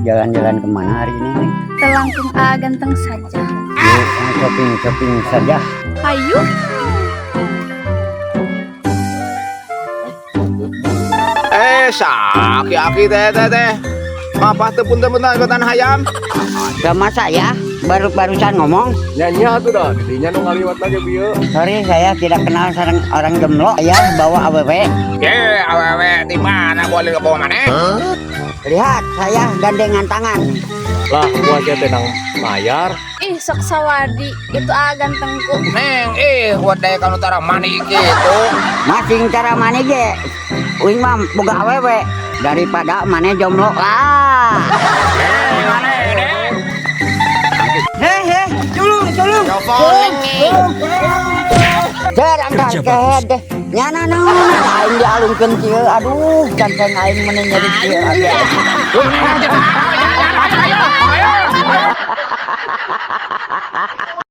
jalan-jalan kemana hari ini Neng? Telangkung ganteng saja. Shopping saja. Hayu. Aki-aki teh. Apa tuh punten-punten ikutan hayam? Sama saya barusan ngomong. Nyanyi tuh dah. Dinya nu ngaliwat lagi bieu. Sorry saya tidak kenal sareng orang gemlo. Saya bawa AWW. Ye, awewe di mana boleh ke bawah mana? Lihat saya gandengan tangan. Lah, gua teh tenang mayar. Ih, sok sawadi. Itu gantengku. Neng, wadai kanu tara mani gitu. Masing cara mana ge? Uing mah boga AWW daripada mana jomblo. Heh, culung. Jarang kan deh. Nyana aing dialungkeun kieu. Aduh, canceng aing meneh nyari kieu.